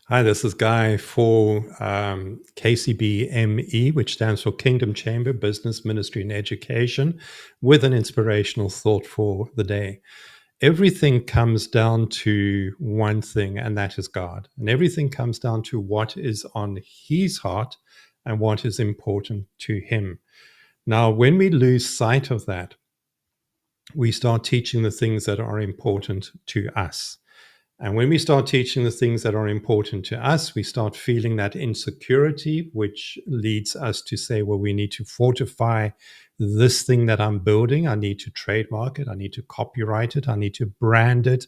Hi, this is Guy for KCBME, which stands for Kingdom Chamber Business, Ministry, and Education, with an inspirational thought for the day. Everything comes down to one thing, and that is God. And everything comes down to what is on His heart and what is important to Him. Now, when we lose sight of that, we start teaching the things that are important to us. And when we start teaching the things that are important to us, we start feeling that insecurity, which leads us to say, well, we need to fortify this thing that I'm building. I need to trademark it. I need to copyright it. I need to brand it.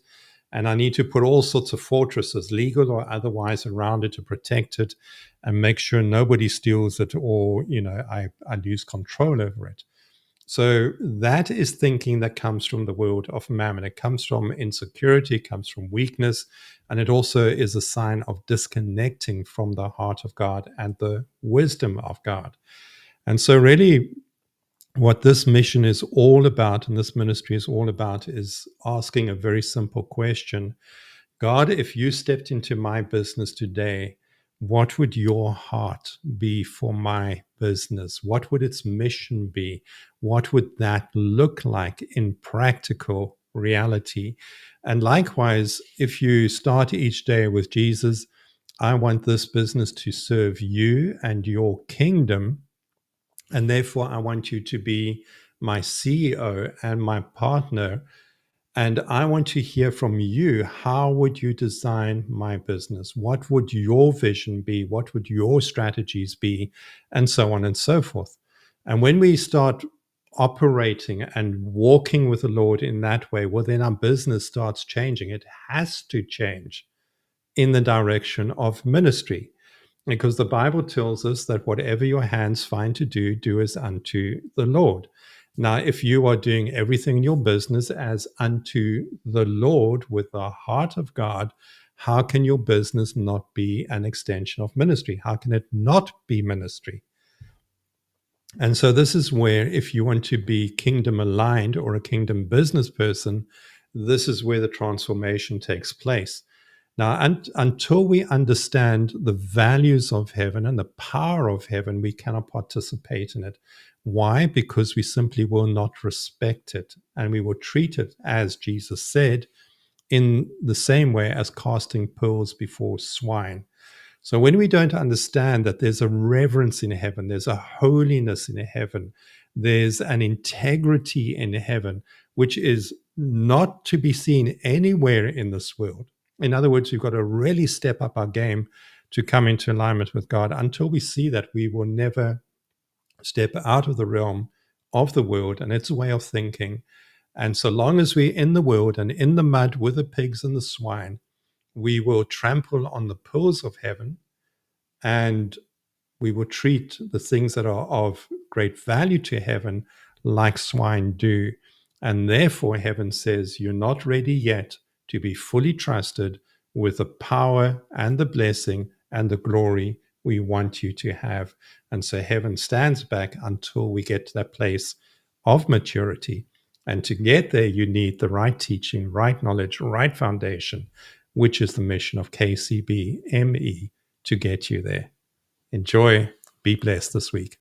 And I need to put all sorts of fortresses, legal or otherwise, around it to protect it and make sure nobody steals it or, I lose control over it. So that is thinking that comes from the world of mammon. It comes from insecurity, it comes from weakness, and it also is a sign of disconnecting from the heart of God and the wisdom of God. And so really what this mission is all about, and this ministry is all about, is asking a very simple question. God, if you stepped into my business today, what would your heart be for my business? What would its mission be? What would that look like in practical reality? And likewise, if you start each day with Jesus, I want this business to serve you and your kingdom. And therefore, I want you to be my CEO and my partner. And I want to hear from you. How would you design my business? What would your vision be? What would your strategies be? And so on and so forth. And when we start operating and walking with the Lord in that way, well, then our business starts changing. It has to change in the direction of ministry. Because the Bible tells us that whatever your hands find to do, do as unto the Lord. Now, if you are doing everything in your business as unto the Lord with the heart of God, how can your business not be an extension of ministry? How can it not be ministry? And so this is where, if you want to be kingdom aligned or a kingdom business person, this is where the transformation takes place. Now, until we understand the values of heaven and the power of heaven, we cannot participate in it. Why? Because we simply will not respect it, and we will treat it, as Jesus said, in the same way as casting pearls before swine. So when we don't understand that there's a reverence in heaven, there's a holiness in heaven, there's an integrity in heaven, which is not to be seen anywhere in this world. In other words, we've got to really step up our game to come into alignment with God. Until we see that, we will never step out of the realm of the world and its way of thinking. And so long as we're in the world and in the mud with the pigs and the swine, we will trample on the pearls of heaven, and we will treat the things that are of great value to heaven like swine do. And therefore, heaven says, you're not ready yet to be fully trusted with the power and the blessing and the glory we want you to have. And so heaven stands back until we get to that place of maturity. And to get there, you need the right teaching, right knowledge, right foundation, which is the mission of KCBME to get you there. Enjoy. Be blessed this week.